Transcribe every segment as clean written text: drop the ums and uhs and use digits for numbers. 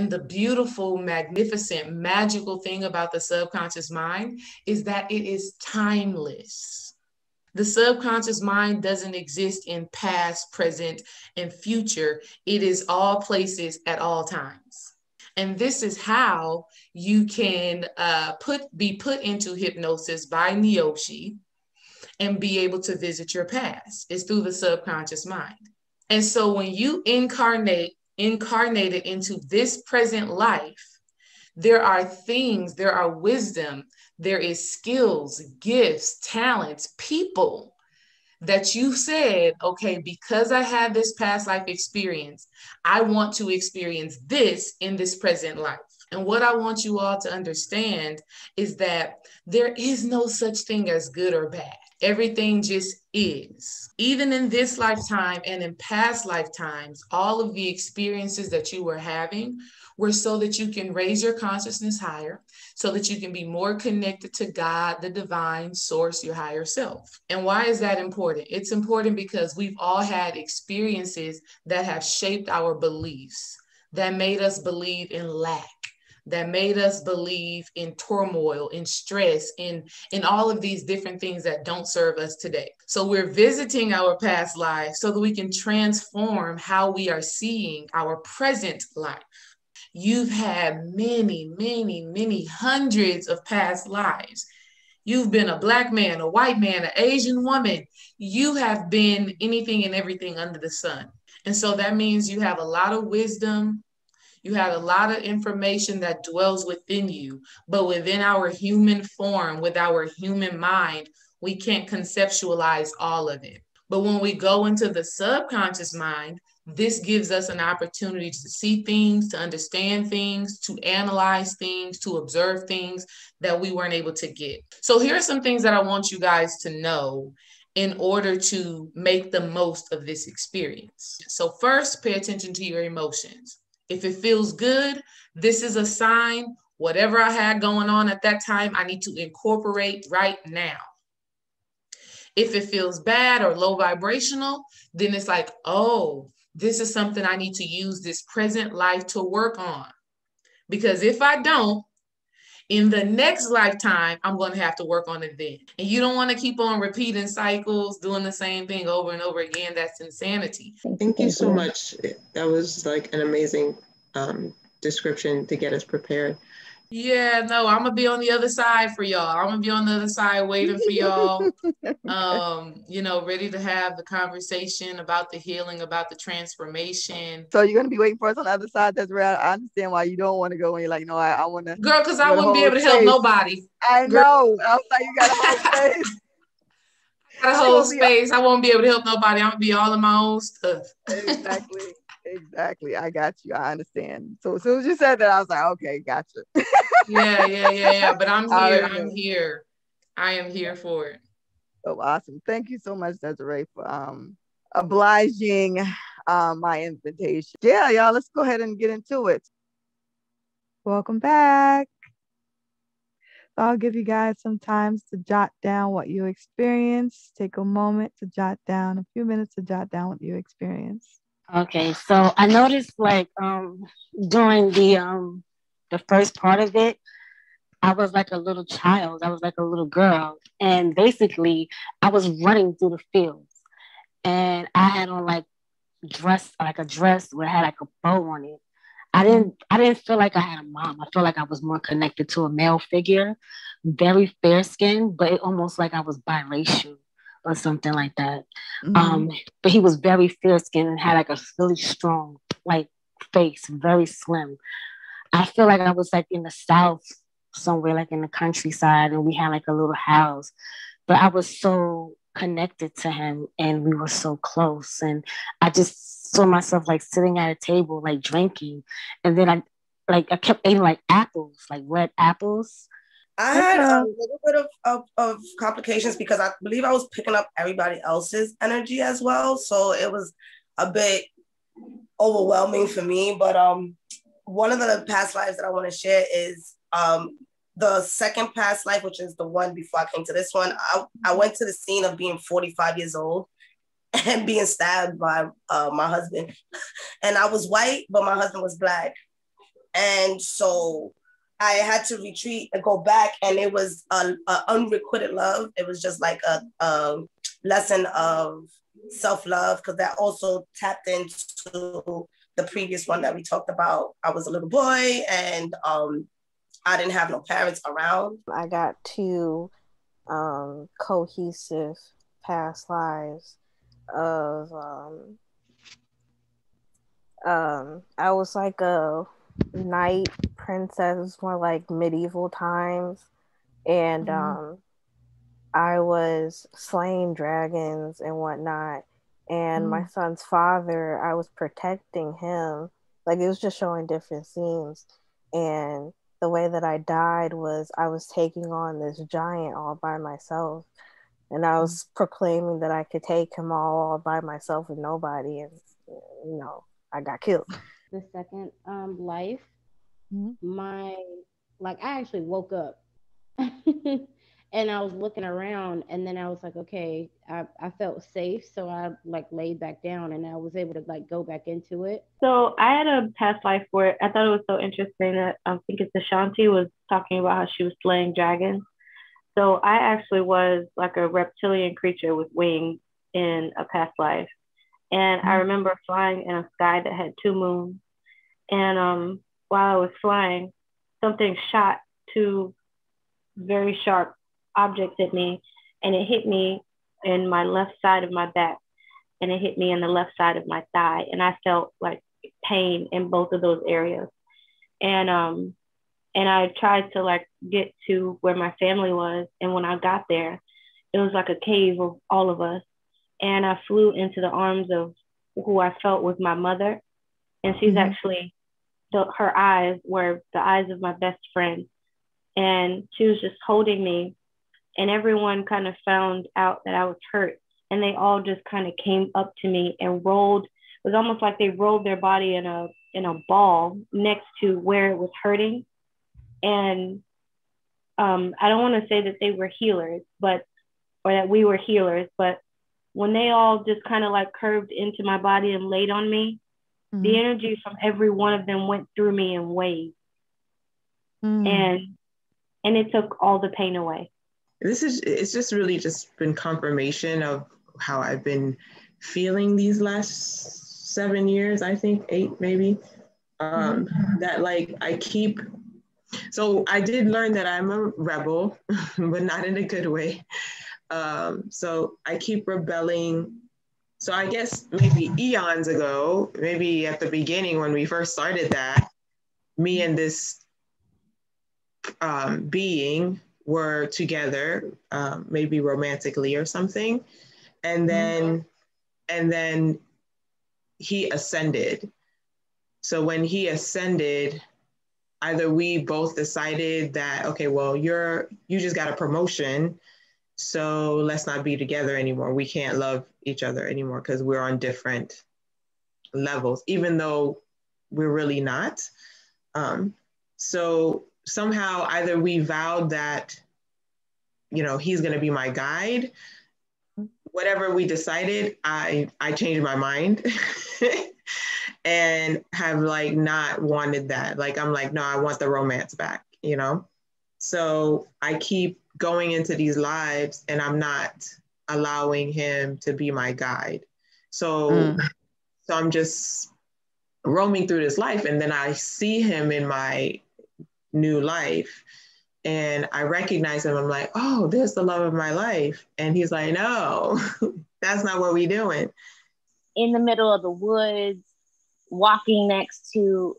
And the beautiful, magnificent, magical thing about the subconscious mind is that it is timeless. The subconscious mind doesn't exist in past, present, and future. It is all places at all times. And this is how you can be put into hypnosis by Neoshi and be able to visit your past. It's through the subconscious mind. And so when you incarnated into this present life, there are things, there are wisdom, there is skills, gifts, talents, people that you said, okay, because I had this past life experience, I want to experience this in this present life. And what I want you all to understand is that there is no such thing as good or bad. Everything just is. Even in this lifetime and in past lifetimes, all of the experiences that you were having were so that you can raise your consciousness higher, so that you can be more connected to God, the divine source, your higher self. And why is that important? It's important because we've all had experiences that have shaped our beliefs, that made us believe in lack, that made us believe in turmoil, in stress, in all of these different things that don't serve us today. So we're visiting our past lives so that we can transform how we are seeing our present life. You've had many, many, many hundreds of past lives. You've been a Black man, a white man, an Asian woman. You have been anything and everything under the sun. And so that means you have a lot of wisdom. You have a lot of information that dwells within you, but within our human form, with our human mind, we can't conceptualize all of it. But when we go into the subconscious mind, this gives us an opportunity to see things, to understand things, to analyze things, to observe things that we weren't able to get. So here are some things that I want you guys to know in order to make the most of this experience. So first, pay attention to your emotions. If it feels good, this is a sign, whatever I had going on at that time, I need to incorporate right now. If it feels bad or low vibrational, then it's like, oh, this is something I need to use this present life to work on. Because if I don't, in the next lifetime, I'm going to have to work on it then. And you don't want to keep on repeating cycles, doing the same thing over and over again. That's insanity. Thank you so much. That was like an amazing description to get us prepared. Yeah, no, I'm going to be on the other side for y'all. I'm going to be on the other side waiting for y'all, ready to have the conversation about the healing, about the transformation. So you're going to be waiting for us on the other side. That's where I understand why you don't want to go when you're like, no, I want to. Girl, because I wouldn't be able to help nobody. I know. I was like, you got to hold space. Got to hold space. I won't be able to help nobody. I'm going to be all in my own stuff. Exactly. I got you. I understand. So as soon as you said that, I was like, okay, gotcha. Yeah. But I'm here. I am here for it. Oh, awesome. Thank you so much, Desiree, for obliging my invitation. Yeah, y'all, let's go ahead and get into it. Welcome back. So I'll give you guys some time to jot down what you experienced. Take a moment to jot down, a few minutes to jot down what you experienced. Okay, so I noticed during the first part of it, I was like a little child. I was like a little girl. And basically I was running through the fields and I had on a dress where I had like a bow on it. I didn't feel like I had a mom. I felt like I was more connected to a male figure, very fair skinned, but it almost like I was biracial or something like that. Mm-hmm. But he was very fair skinned and had like a really strong face, very slim. I feel like I was like in the South somewhere, like in the countryside, and we had like a little house, but I was so connected to him and we were so close, and I just saw myself like sitting at a table like drinking, and then I kept eating like apples, like red apples. I had a little bit of complications because I believe I was picking up everybody else's energy as well, so it was a bit overwhelming for me. But one of the past lives that I want to share is the second past life, which is the one before I came to this one. I went to the scene of being 45 years old and being stabbed by my husband. And I was white, but my husband was Black. And so I had to retreat and go back, and it was a unrequited love. It was just like a lesson of self-love, because that also tapped into the previous one that we talked about. I was a little boy, and I didn't have no parents around. I got two cohesive past lives of I was like a knight princess, more like medieval times, and I was slaying dragons and whatnot, and my son's father, I was protecting him. Like, it was just showing different scenes, and the way that I died was I was taking on this giant all by myself, and I was proclaiming that I could take him all by myself with nobody, and I got killed. The second life, I actually woke up and I was looking around, and then I was like, okay, I felt safe, so I laid back down, and I was able to go back into it. So I had a past life where I thought it was so interesting that I think it's Ashanti was talking about how she was slaying dragons. So I actually was like a reptilian creature with wings in a past life. And I remember flying in a sky that had two moons. And while I was flying, something shot two very sharp objects at me, and it hit me in my left side of my back, and it hit me in the left side of my thigh. And I felt like pain in both of those areas. And I tried to get to where my family was. And when I got there, it was like a cave of all of us. And I flew into the arms of who I felt was my mother. And she's actually, her eyes were the eyes of my best friend. And she was just holding me. And everyone kind of found out that I was hurt. And they all just kind of came up to me and rolled. It was almost like they rolled their body in a ball next to where it was hurting. And I don't want to say that they were healers, or that we were healers, but when they all just kind of curved into my body and laid on me, the energy from every one of them went through me in waves. And it took all the pain away. It's just really just been confirmation of how I've been feeling these last 7 years, I think 8 maybe, that so I did learn that I'm a rebel, but not in a good way. So I keep rebelling. So I guess maybe eons ago, maybe at the beginning when we first started that, me and this being were together, maybe romantically or something. And then he ascended. So when he ascended, either we both decided that, okay, well, you just got a promotion, so let's not be together anymore. We can't love each other anymore because we're on different levels, even though we're really not. So somehow either we vowed that, he's going to be my guide. Whatever we decided, I changed my mind and have not wanted that. I'm no, I want the romance back, So I keep going into these lives and I'm not allowing him to be my guide. So I'm just roaming through this life, and then I see him in my new life and I recognize him. I'm like, oh, there's the love of my life. And he's like, no, that's not what we're doing. In the middle of the woods, walking next to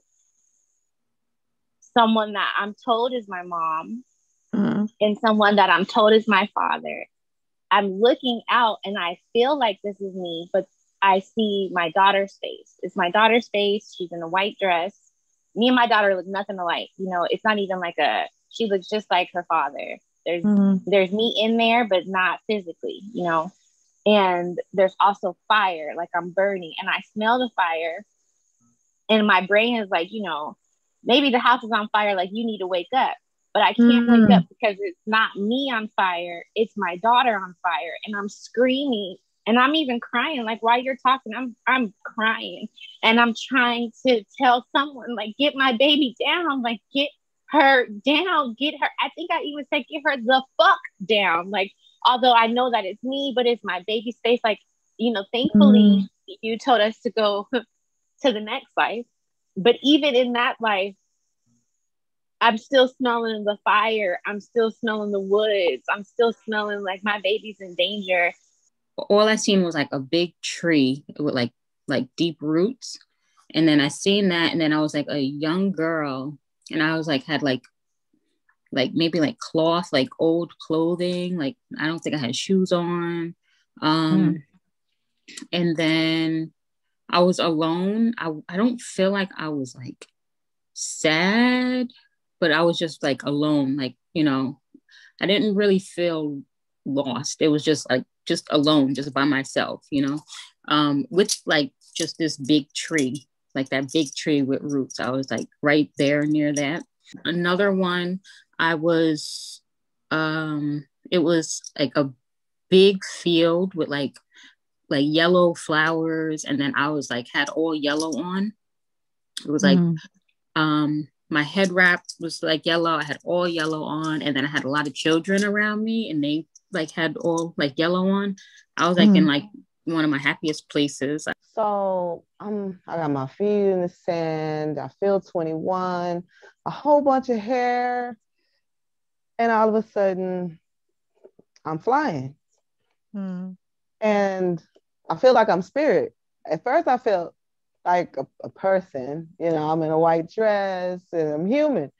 someone that I'm told is my mom and someone that I'm told is my father. I'm looking out and I feel like this is me, but I see my daughter's face. It's my daughter's face. She's in a white dress. Me and my daughter look nothing alike. It's not even she looks just like her father. There's me in there, but not physically, and there's also fire, I'm burning, and I smell the fire. And my brain is maybe the house is on fire, you need to wake up. But I can't wake up because it's not me on fire. It's my daughter on fire. And I'm screaming And I'm even crying, like while you're talking, I'm crying. And I'm trying to tell someone, like, get my baby down, like get her down, get her. I think I even said, get her the fuck down. Like, although I know that it's me, but it's my baby's face. Like, you know, thankfully you told us to go to the next life. But even in that life, I'm still smelling the fire. I'm still smelling the woods. I'm still smelling like my baby's in danger. All I seen was like a big tree with like deep roots. And then I seen that, and then I was like a young girl, and I was like, had like maybe like cloth, like old clothing. Like, I don't think I had shoes on. And then I was alone. I don't feel like I was like sad, but I was just like alone. Like, you know, I didn't really feel lost. It was just like, just alone, just by myself, you know, with like just this big tree, like that big tree with roots. I was like right there near that. Another one, I was, it was like a big field with like yellow flowers. And then I was like, had all yellow on. It was like, my head wrap was like yellow. I had all yellow on. And then I had a lot of children around me, and they like had all like yellow on. I was like in like one of my happiest places. So I got my feet in the sand. I feel 21, a whole bunch of hair. And all of a sudden I'm flying. And I feel like I'm spirit. At first I felt like a person, you know, I'm in a white dress and I'm human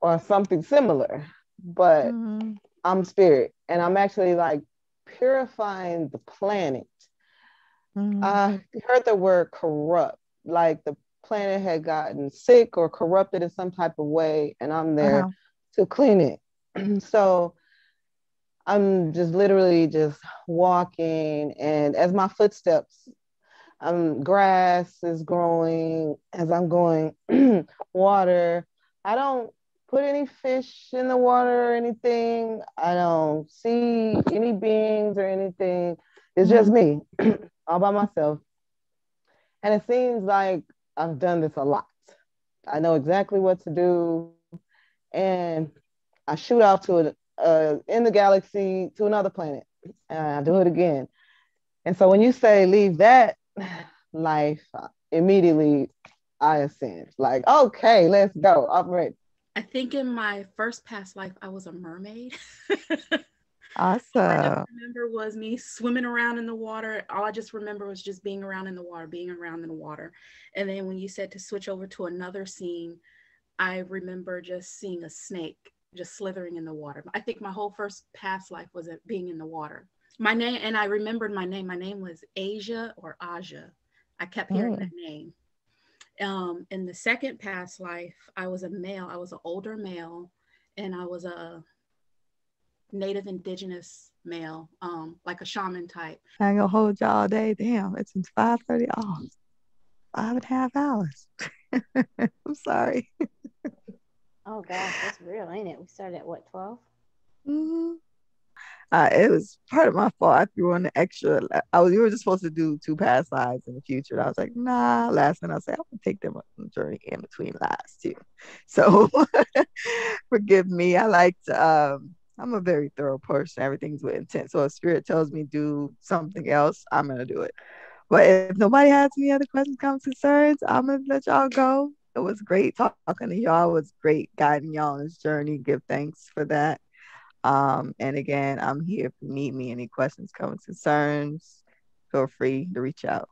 or something similar, but I'm spirit, and I'm actually like purifying the planet. I heard the word corrupt, like the planet had gotten sick or corrupted in some type of way, and I'm there to clean it. So I'm just literally just walking, and as my footsteps, grass is growing as I'm going. Water. I don't put any fish in the water or anything. I don't see any beings or anything. It's just me all by myself. And it seems like I've done this a lot. I know exactly what to do. And I shoot out to in the galaxy to another planet, and I do it again. And so when you say leave that life, immediately I ascend. Like, okay, let's go. I'm ready. I think in my first past life, I was a mermaid. Awesome. All I remember was me swimming around in the water. All I just remember was just being around in the water, being around in the water. And then when you said to switch over to another scene, I remember just seeing a snake just slithering in the water. I think my whole first past life was being in the water. My name, and I remembered my name. My name was Asia or Aja. I kept hearing that name. In the second past life, I was a male. I was an older male, and I was a native indigenous male, like a shaman type. I ain't gonna hold you all day. Damn, it's 5:30. Oh, 5.5 hours. I'm sorry. Oh gosh, that's real, ain't it? We started at what, 12? It was part of my fault. I threw on the extra. You were just supposed to do 2 past lives in the future. And I was like, nah. Last minute, I said, I'm gonna take them on the journey in between lives too. So forgive me. I like to. I'm a very thorough person. Everything's with intent. So if spirit tells me do something else, I'm gonna do it. But if nobody has any other questions, comments, concerns, I'm gonna let y'all go. It was great talking to y'all. It was great guiding y'all on this journey. Give thanks for that. And again, I'm here if you need me. Any questions, comments, concerns, feel free to reach out.